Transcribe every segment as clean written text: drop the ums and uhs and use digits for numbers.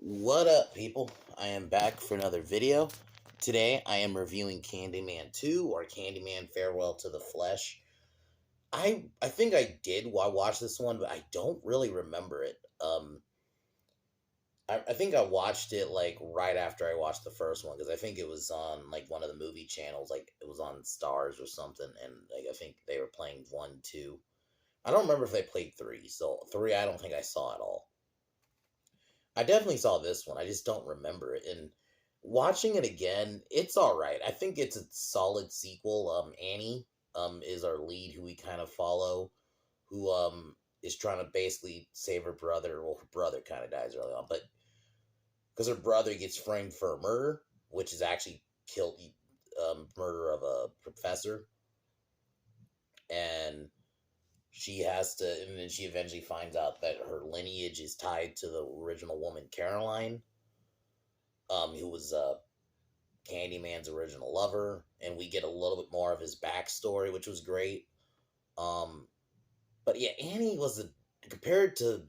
What up, people? I am back for another video. Today, I am reviewing Candyman 2, or Candyman Farewell to the Flesh. I think I did watch this one, but I don't really remember it. I think I watched it, like, right after I watched the first one, because I think it was on, like, one of the movie channels, like, it was on Stars or something, and, like, I think they were playing 1, 2. I don't remember if they played 3, so 3 I don't think I saw at all. I definitely saw this one. I just don't remember it. And watching it again, it's all right. I think it's a solid sequel. Annie is our lead, who we kind of follow, who is trying to basically save her brother. Well, her brother kind of dies early on, but because her brother gets framed for a murder, which is actually killed murder of a professor, and she has to, and then she eventually finds out that her lineage is tied to the original woman, Caroline, who was Candyman's original lover, and we get a little bit more of his backstory, which was great. Um, but yeah, Annie was compared to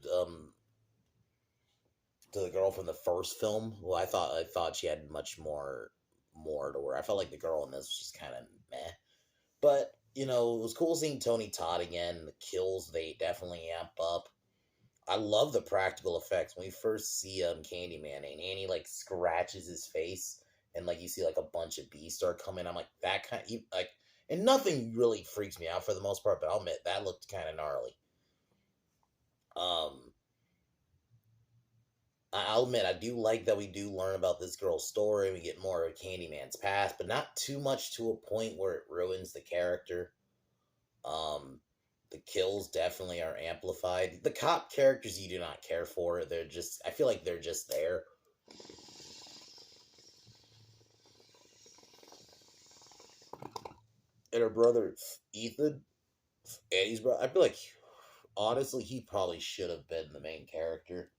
the girl from the first film. Well, I thought she had much more to her. I felt like the girl in this was just kind of meh. But it was cool seeing Tony Todd again. The kills, they definitely amp up. I love the practical effects when we first see Candyman and Annie like scratches his face and like you see like a bunch of bees start coming. I'm like that kind of, like, and nothing really freaks me out for the most part, but I'll admit that looked kind of gnarly. Um, I'll admit I do like that we do learn about this girl's story. We get more of Candyman's past, but not too much to a point where it ruins the character. Um, the kills definitely are amplified. The cop characters you do not care for. They're just, I feel like they're just there. And her brother Ethan, Eddie's brother, I feel like honestly he probably should have been the main character.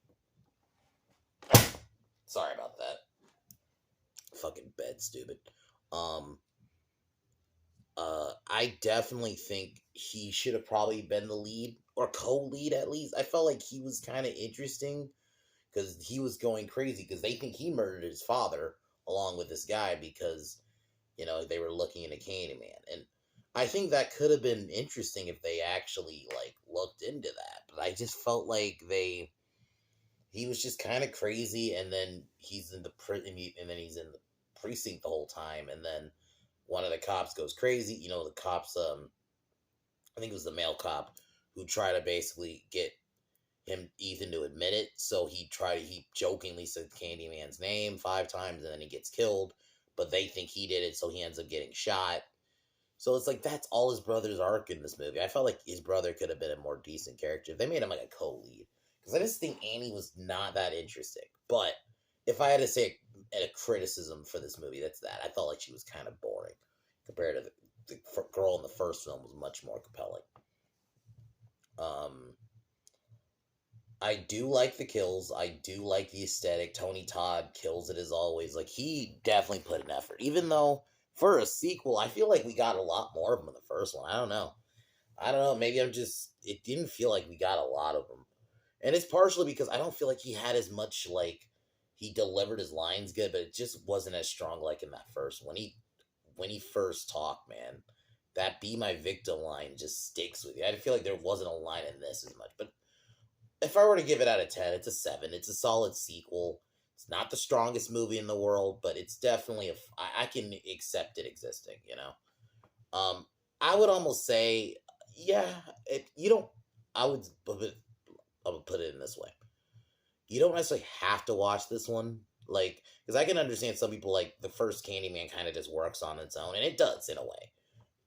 Sorry about that. Fucking bed stupid. Um I definitely think he should have probably been the lead or co-lead at least. I felt like he was kind of interesting because he was going crazy because they think he murdered his father along with this guy because they were looking into Candyman, and I think that could have been interesting if they actually like looked into that. But I just felt like he was just kind of crazy, and then he's in the and then he's in the precinct the whole time, and then one of the cops goes crazy. The cops, I think it was the male cop who tried to basically get Ethan to admit it. So he jokingly said Candyman's name 5 times, and then he gets killed. But they think he did it, so he ends up getting shot. So it's like that's all his brother's arc in this movie. I felt like his brother could have been a more decent character if they made him like a co-lead, because I just think Annie was not that interesting. But if I had to say a criticism for this movie, that's that I felt like she was kind of boring compared to the girl in the first film was much more compelling. Um, I do like the kills. I do like the aesthetic. Tony Todd kills it as always. Like, he definitely put an effort. Even though, for a sequel, I feel like we got a lot more of them in the first one. I don't know. Maybe it didn't feel like we got a lot of them. And it's partially because I don't feel like he had as much, like, he delivered his lines good, but it just wasn't as strong like in that first one. When he first talked, man, that "be my victim" line just sticks with you. I feel like there wasn't a line in this as much, but if I were to give it out of 10, it's a 7. It's a solid sequel. It's not the strongest movie in the world, but it's definitely I can accept it existing. Um, I would almost say, yeah, you don't, I would, I would put it in this way. You don't necessarily have to watch this one, like, because I can understand some people, like, the first Candyman kind of just works on its own, and it does in a way.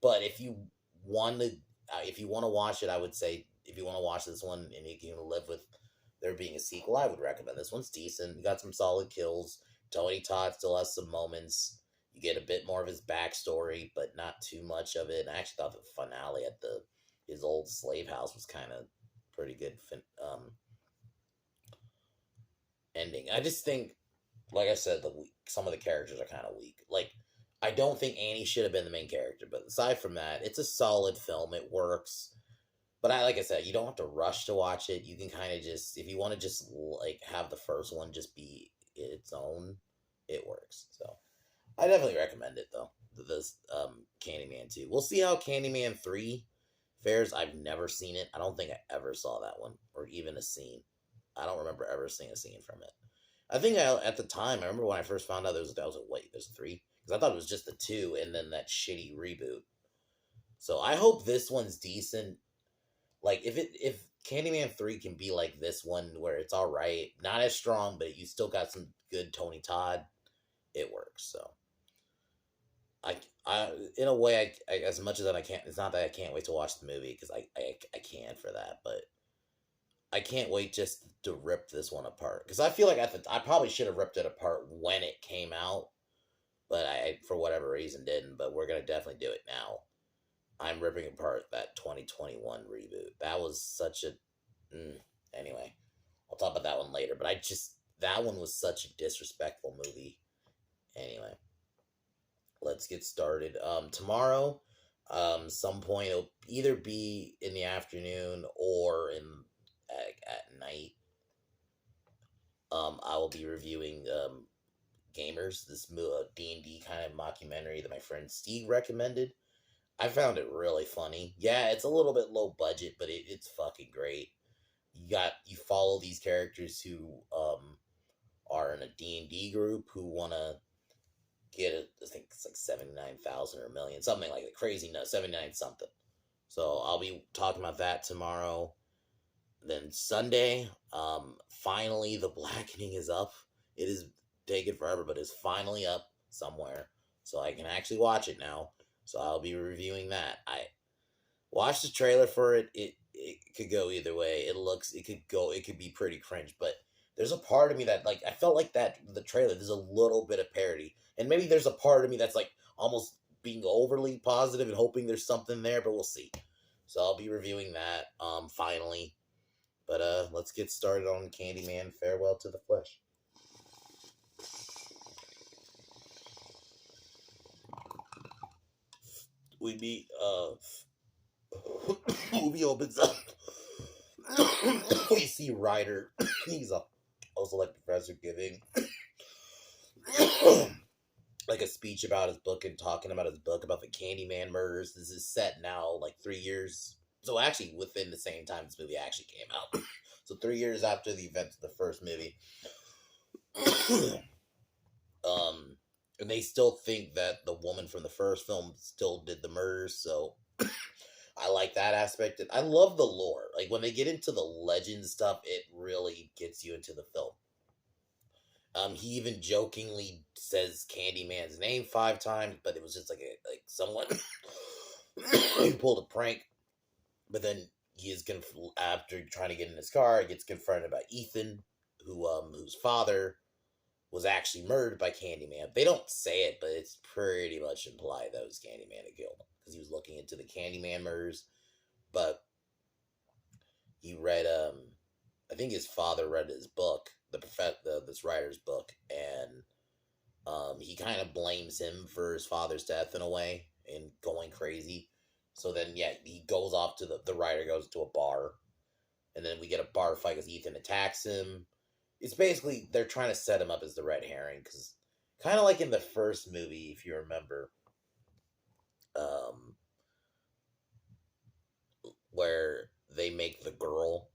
But if you want to watch it, I would say if you want to watch this one and you can live with there being a sequel, I would recommend this one's decent. You got some solid kills. Tony Todd still has some moments. You get a bit more of his backstory, but not too much of it. And I actually thought the finale at his old slave house was kind of pretty good ending. I just think, like I said, some of the characters are kind of weak. Like, I don't think Annie should have been the main character, but aside from that, it's a solid film. It works. But like I said, you don't have to rush to watch it. You can kind of just, if you want to just like have the first one just be its own, it works. So I definitely recommend it though. This Candyman 2. We'll see how Candyman 3 fares. I've never seen it. I don't think I ever saw that one or even a scene. I don't remember ever seeing a scene from it. I think at the time, I remember when I first found out there was, I was like, wait, there's three? Because I thought it was just the two and then that shitty reboot. So I hope this one's decent. Like if Candyman 3 can be like this one where it's all right, not as strong, but you still got some good Tony Todd, it works. So I in a way, as much as that I can't. It's not that I can't wait to watch the movie because I can for that, but I can't wait just to rip this one apart because I feel like I probably should have ripped it apart when it came out, but I for whatever reason didn't. But we're gonna definitely do it now. I'm ripping apart that 2021 reboot. That was such a anyway. I'll talk about that one later. But that one was such a disrespectful movie. Anyway, let's get started. Tomorrow, some point it'll either be in the afternoon or at night. I will be reviewing Gamers, this D&D kind of mockumentary that my friend Steve recommended. I found it really funny. Yeah, it's a little bit low budget, but it's fucking great. You follow these characters who are in a D&D group who want to get I think it's like 79,000 or a million, something like that. Crazy, no, 79 something. So I'll be talking about that tomorrow. Then Sunday, finally the Blackening is up. It is taken forever, but it's finally up somewhere, so I can actually watch it now. So I'll be reviewing that. I watched the trailer for it. It could go either way. It could be pretty cringe, but there's a part of me that like I felt like that the trailer. There's a little bit of parody, and maybe there's a part of me that's like almost being overly positive and hoping there's something there, but we'll see. So I'll be reviewing that finally. But let's get started on Candyman. Farewell to the Flesh. We meet movie opens up. We see Ryder. He's also like professor giving like a speech about his book and talking about his book about the Candyman murders. This is set now like 3 years. So actually within the same time this movie actually came out. So 3 years after the events of the first movie. And they still think that the woman from the first film still did the murders, so I like that aspect. I love the lore. Like when they get into the legend stuff, it really gets you into the film. He even jokingly says Candyman's name 5 times, but it was just like someone he pulled a prank. But then he is after trying to get in his car, he gets confronted by Ethan, whose father was actually murdered by Candyman. They don't say it, but it's pretty much implied that it was Candyman that killed him because he was looking into the Candyman murders. But he read, I think his father read his book, this writer's book, and he kind of blames him for his father's death in a way and going crazy. So then, yeah, he goes off to the writer goes to a bar, and then we get a bar fight because Ethan attacks him. It's basically they're trying to set him up as the red herring because kind of like in the first movie, if you remember, where they make the girl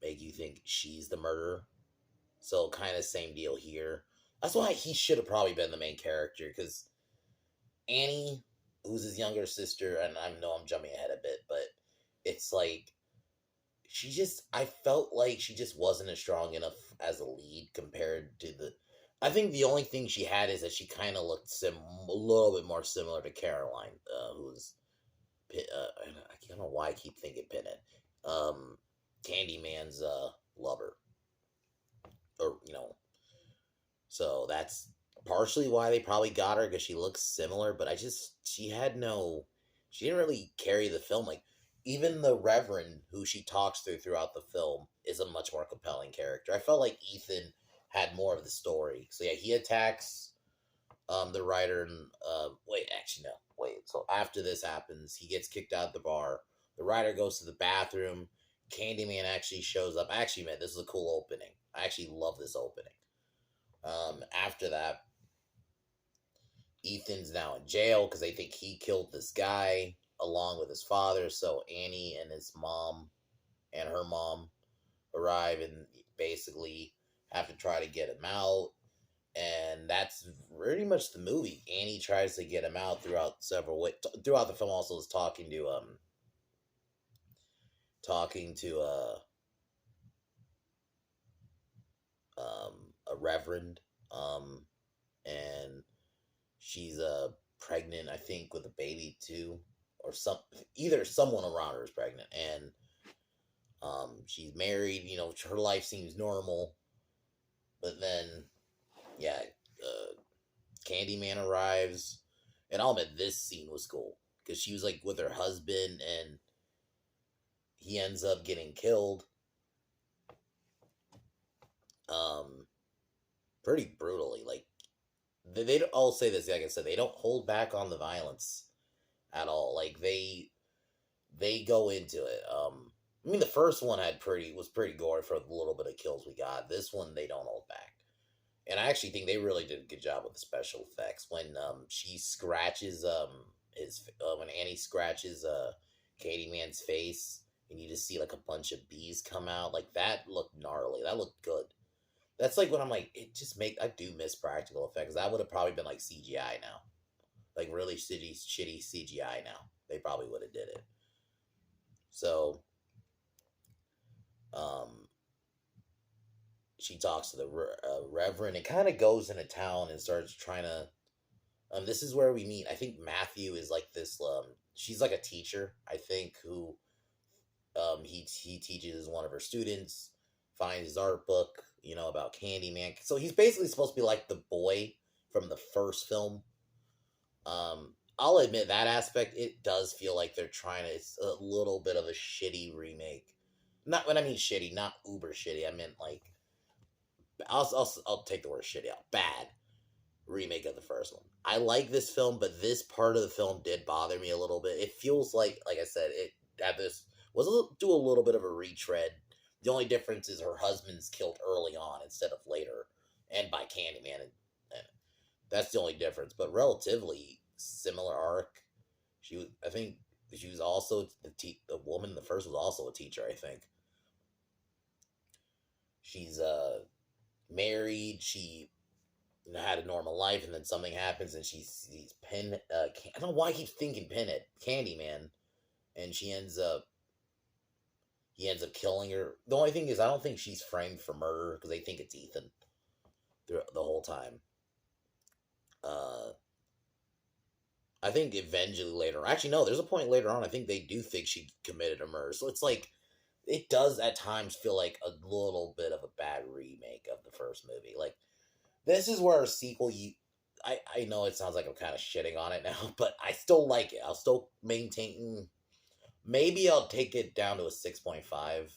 make you think she's the murderer. So kind of same deal here. That's why he should have probably been the main character because Annie, who's his younger sister, and I know I'm jumping ahead a bit, but it's like I felt like she just wasn't as strong enough as a lead compared to I think the only thing she had is that she kind of looked a little bit more similar to Caroline, who's, I don't know why I keep thinking Pinhead, Candyman's, lover, or, so that's partially why they probably got her, because she looks similar, but she didn't really carry the film, like, even the Reverend, who she talks throughout the film, is a much more compelling character. I felt like Ethan had more of the story. So yeah, he attacks the writer and wait, actually no. Wait, so after this happens, he gets kicked out of the bar. The writer goes to the bathroom. Candyman actually shows up. I actually, man, this is a cool opening. I actually love this opening. After that, Ethan's now in jail because they think he killed this guy along with his father. So Annie and his mom and her mom arrive and basically have to try to get him out. And that's pretty much the movie. Annie tries to get him out throughout several ways. Throughout the film, also is talking to a reverend, and she's pregnant, I think, with a baby too, or either someone around her is pregnant, and she's married. You know, her life seems normal, but then yeah, Candyman arrives, and I'll admit this scene was cool because she was like with her husband, and he ends up getting killed. Um, Pretty brutally. Like they all say this. Like I said, they don't hold back on the violence at all. Like they go into it. I mean, the first one was pretty gory for the little bit of kills we got. This one they don't hold back, and I actually think they really did a good job with the special effects when she scratches when Annie scratches Candyman's face, and you just see like a bunch of bees come out. Like that looked gnarly. That looked good. That's like when I'm like, I do miss practical effects. That would have probably been like CGI now, like really shitty CGI now. They probably would have did it. So, um, she talks to the reverend. It kind of goes into town and starts trying to. This is where we meet. I think Matthew is like this. She's like a teacher, I think, who he teaches one of her students. Finds his art book, about Candyman. So he's basically supposed to be like the boy from the first film. I'll admit that aspect, it does feel like they're trying to. It's a little bit of a shitty remake. Not when I mean shitty, not uber shitty. I meant like I'll take the word shitty out. Bad remake of the first one. I like this film, but this part of the film did bother me a little bit. It feels like I said, it had this do a little bit of a retread. The only difference is her husband's killed early on instead of later, and by Candyman, and that's the only difference. But relatively similar arc. I think, she was also the woman. The first was also a teacher. I think she's married. She had a normal life, and then something happens, and she sees I don't know why I keep thinking Pinhead, Candyman, and he ends up killing her. The only thing is, I don't think she's framed for murder because they think it's Ethan through the whole time. I think eventually later, actually no, there's a point later on. I think they do think she committed a murder. So it's like it does at times feel like a little bit of a bad remake of the first movie. Like this is where a sequel. I know it sounds like I'm kind of shitting on it now, but I still like it. I'll still maintain. Maybe I'll take it down to a 6.5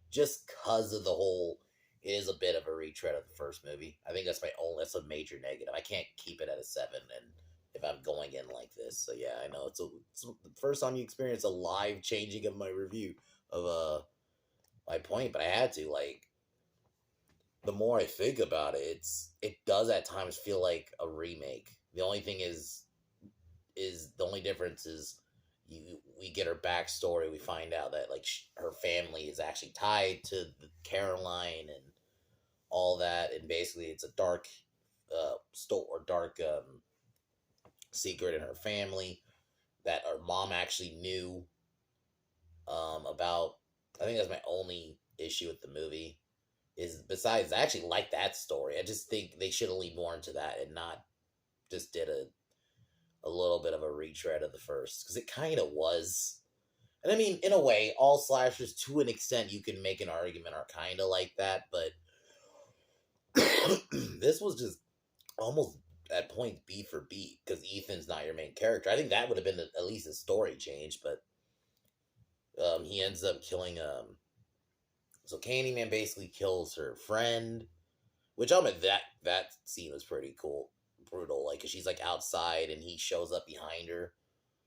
just because of the whole. It is a bit of a retread of the first movie. I think that's a major negative. I can't keep it at a 7 and if I'm going in like this. So yeah, I know it's the first time you experience a live changing of my review of my point, but I had to. Like the more I think about it, it does at times feel like a remake. The only thing is the only difference is we get her backstory. We find out that like her family is actually tied to Caroline and all that, and basically it's a dark dark secret in her family that her mom actually knew about. I think that's my only issue with the movie. Is besides, I actually like that story. I just think they should have leaned more into that and not just did a little bit of a retread of the first, because it kind of was. And I mean, in a way, all slashers, to an extent, you can make an argument, are kind of like that, but this was just almost at point B for beat, because Ethan's not your main character. I think that would have been at least a story change, but he ends up killing so Candyman basically kills her friend, which I'll admit that scene was pretty cool, brutal. Like, 'cause she's like outside and he shows up behind her.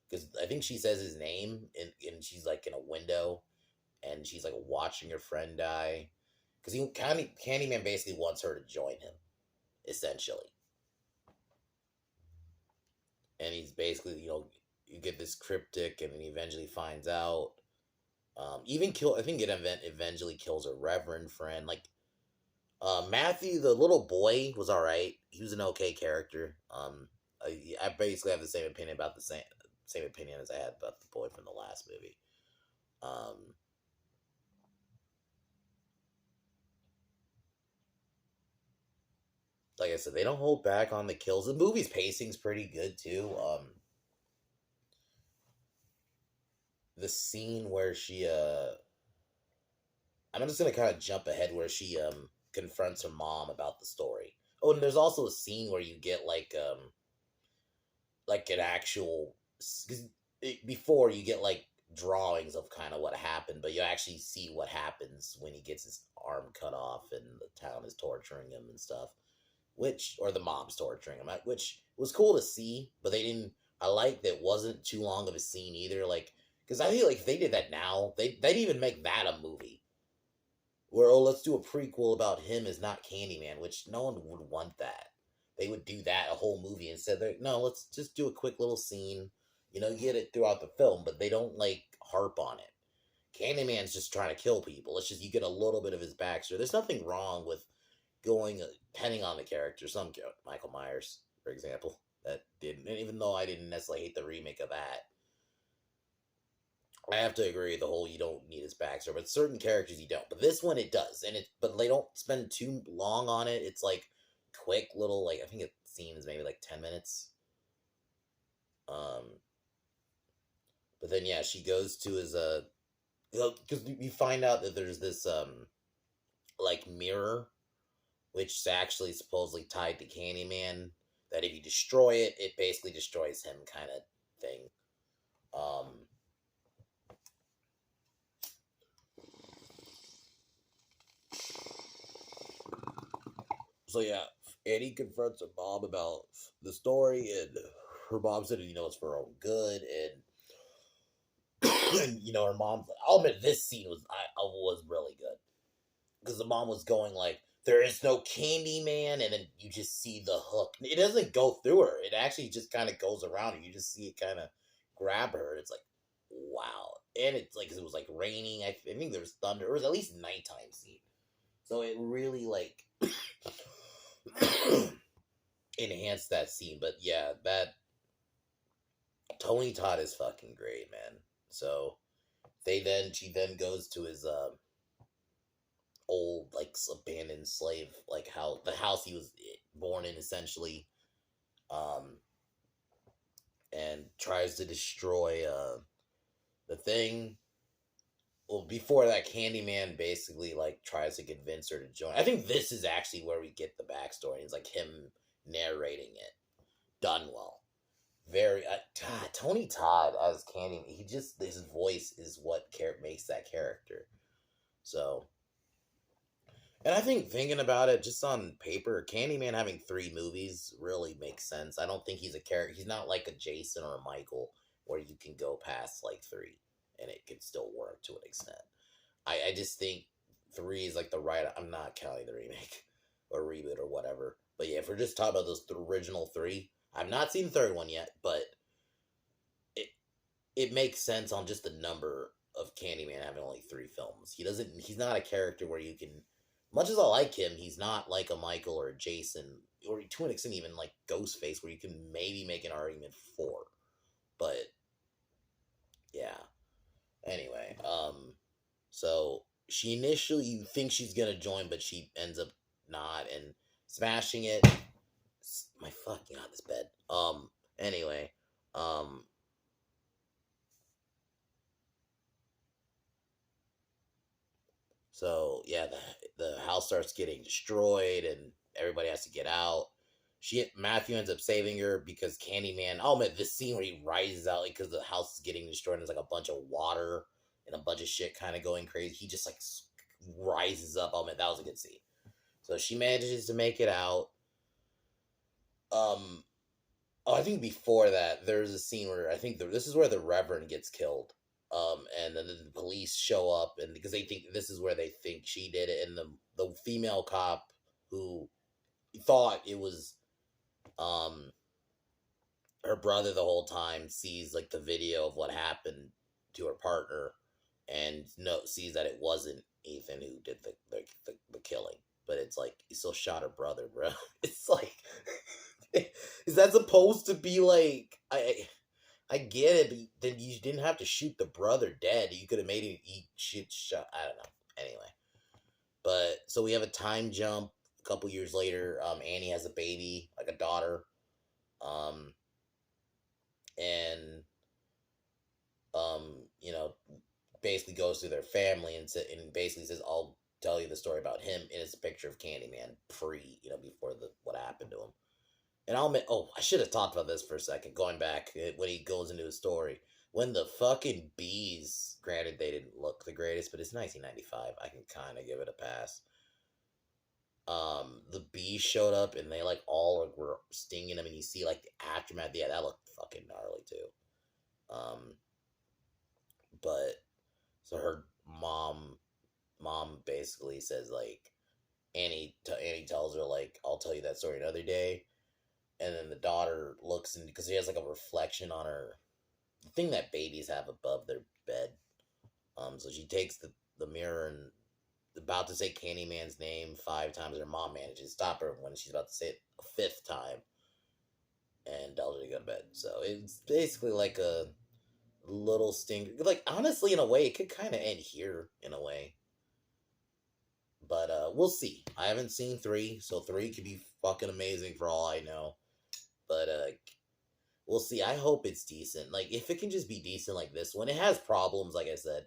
because I think she says his name, and she's like in a window, and she's like watching her friend die. Because Candyman basically wants her to join him, essentially, and he's basically you get this cryptic, and then he eventually finds out. Even kill. I think eventually kills a reverend friend. Like Matthew, the little boy, was all right. He was an okay character. I basically have the same opinion about the same opinion as I had about the boy from the last movie. Um, like I said, they don't hold back on the kills. The movie's pacing's pretty good too. The scene where I'm just gonna kind of jump ahead where she confronts her mom about the story. Oh, and there's also a scene where you get like an actual, because before you get like drawings of kind of what happened, but you actually see what happens when he gets his arm cut off and the town is torturing him and stuff, which, or the mom's torturing him, which was cool to see, but they didn't. I like that it wasn't too long of a scene either, like, because I feel like if they did that now, they'd even make that a movie where, oh, let's do a prequel about him as not Candyman, which no one would want that. They would do that a whole movie instead. No, let's just do a quick little scene. Get it throughout the film, but they don't like harp on it. Candyman's just trying to kill people. It's just you get a little bit of his backstory. There's nothing wrong with going depending on the character. Michael Myers, for example, that didn't. And even though I didn't necessarily hate the remake of that, I have to agree the whole you don't need his backstory, but certain characters you don't. But this one it does, and but they don't spend too long on it. It's like quick little, like, I think it seems maybe like 10 minutes. Um, but then yeah, she goes to his because you find out that there's this like mirror, which is actually supposedly tied to Candyman. That if you destroy it, it basically destroys him, kind of thing. Um, So yeah, Annie confronts her mom about the story, and her mom said, it's for her own good, and her mom's like, I'll admit this scene was really good because the mom was going like, there is no Candyman, and then you just see the hook. It doesn't go through her. It actually just kind of goes around her. You just see it kind of grab her. It's like, wow. And it's like, 'cause it was like raining. I think there was thunder. It was at least nighttime scene. So it really like enhanced that scene. But yeah, that Tony Todd is fucking great, man. So she then goes to his old like abandoned slave like the house he was born in, essentially, um and tries to destroy the thing. Well, before that, Candyman basically like tries to convince her to join. I think this is actually where we get the backstory. It's like him narrating it, done well. Very God, Tony Todd as Candyman. He just, his voice is what makes that character. So, and I think thinking about it just on paper, Candyman having 3 movies really makes sense. I don't think he's a character. He's not like a Jason or a Michael where you can go past like 3 and it could still work to an extent. I just think 3 is like the right. I'm not counting the remake or reboot or whatever. But yeah, if we're just talking about those original 3, I've not seen the third one yet, but it it makes sense on just the number of Candyman having only 3 films. He's not a character where you can, much as I like him, he's not like a Michael or a Jason, or to an extent even like Ghostface, where you can maybe make an argument for. But yeah. Anyway, so she initially thinks she's gonna join, but she ends up not and smashing it. My fucking god, this bed. Anyway, um, So yeah, the house starts getting destroyed, and everybody has to get out. Matthew ends up saving her because Candyman. Oh man, this scene where he rises out like because the house is getting destroyed. And there's like a bunch of water and a bunch of shit kind of going crazy. He just like rises up. Oh man, that was a good scene. So she manages to make it out. Um, Oh, I think before that, there's a scene where I think this is where the Reverend gets killed. And then the police show up, and because they think this is where they think she did it, and the female cop who thought it was um her brother the whole time sees like the video of what happened to her partner, and no sees that it wasn't Ethan who did the killing, but it's like he still shot her brother, bro. It's like, is that supposed to be like I get it, but then you didn't have to shoot the brother dead. You could have made him eat shit shot. I don't know. Anyway, but so we have a time jump. A couple years later, Annie has a baby, like a daughter, um, and you know, basically goes through their family and basically says, "I'll tell you the story about him." And it's a picture of Candyman before the what happened to him. And I'll admit, oh, I should have talked about this for a second. Going back when he goes into his story, when the fucking bees, granted they didn't look the greatest, but it's 1995. I can kind of give it a pass. The bees showed up and they like all were stinging him, and you see like the aftermath. Yeah, that looked fucking gnarly too. Um, but so her mom basically says like Annie tells her like, I'll tell you that story another day. And then the daughter looks, and because she has like a reflection on her, the thing that babies have above their bed. So she takes the mirror and about to say Candyman's name 5 times. Her mom manages to stop her when she's about to say it a 5th time, and tells her to go to bed. So it's basically like a little sting. Like honestly, in a way, it could kind of end here in a way. But we'll see. I haven't seen 3, so 3 could be fucking amazing for all I know. But we'll see. I hope it's decent. Like if it can just be decent like this one. It has problems, like I said.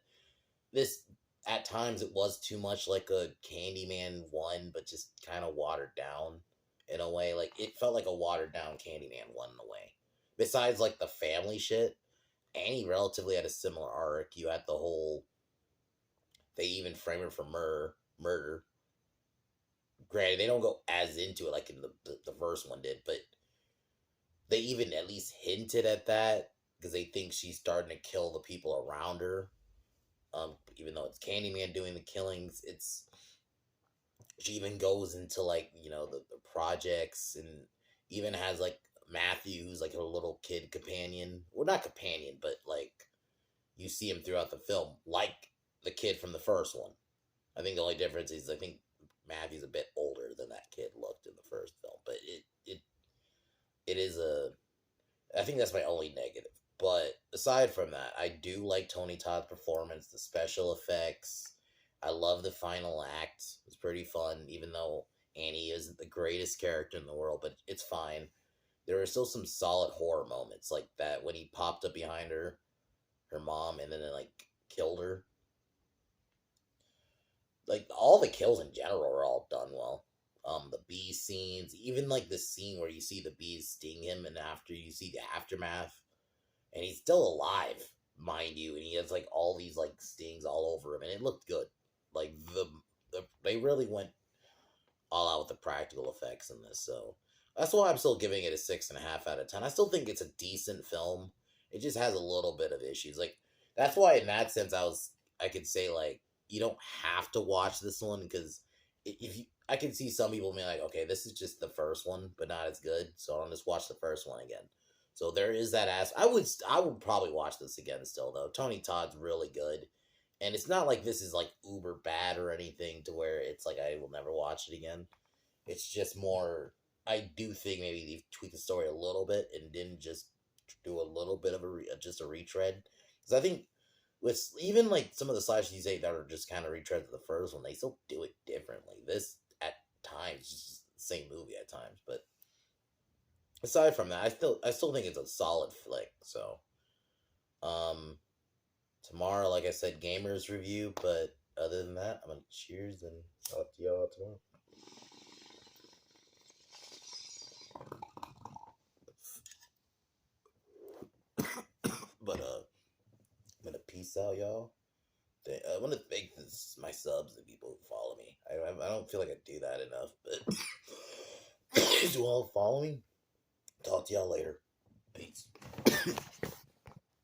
This at times it was too much like a Candyman 1, but just kind of watered down in a way. Like it felt like a watered down Candyman 1 in a way. Besides like the family shit, Annie relatively had a similar arc. You had the whole they even frame her for murder. Granted, they don't go as into it like in the first one did, but they even at least hinted at that because they think she's starting to kill the people around her. Even though it's Candyman doing the killings, it's she even goes into like the projects, and even has like Matthew, who's like her little kid companion. Well, not companion, but like you see him throughout the film, like the kid from the first one. I think the only difference is I think Matthew's a bit older than that kid looked in the first film, but it is a. I think that's my only negative. But aside from that, I do like Tony Todd's performance, the special effects. I love the final act. It's pretty fun, even though Annie isn't the greatest character in the world, but it's fine. There are still some solid horror moments, like that when he popped up behind her mom, and then like killed her. Like all the kills in general are all done well. The bee scenes, even like the scene where you see the bees sting him, and after you see the aftermath, and he's still alive, mind you, and he has like all these like stings all over him, and it looked good. Like they really went all out with the practical effects in this, so that's why I'm still giving it a 6.5 out of 10. I still think it's a decent film. It just has a little bit of issues. Like that's why, in that sense, I could say like you don't have to watch this one because if you, I can see some people being like, okay, this is just the first one, but not as good, so I'll just watch the first one again. So there is that aspect. I would probably watch this again still though. Tony Todd's really good. And it's not like this is like uber bad or anything to where it's like I will never watch it again. It's just more I do think maybe they tweaked the story a little bit and didn't just do a little bit of just a retread. Because I think with even like some of the slashes you say that are just kind of retreads of the first one, they still do it differently. This at times is just the same movie at times, but aside from that, I still think it's a solid flick. So, um, tomorrow, like I said, gamers review. But other than that, I'm gonna cheers and talk to y'all tomorrow. But I'm gonna peace out, y'all. I want to thank my subs and people who follow me. I don't feel like I do that enough, but you all follow me. Talk to y'all later. Peace.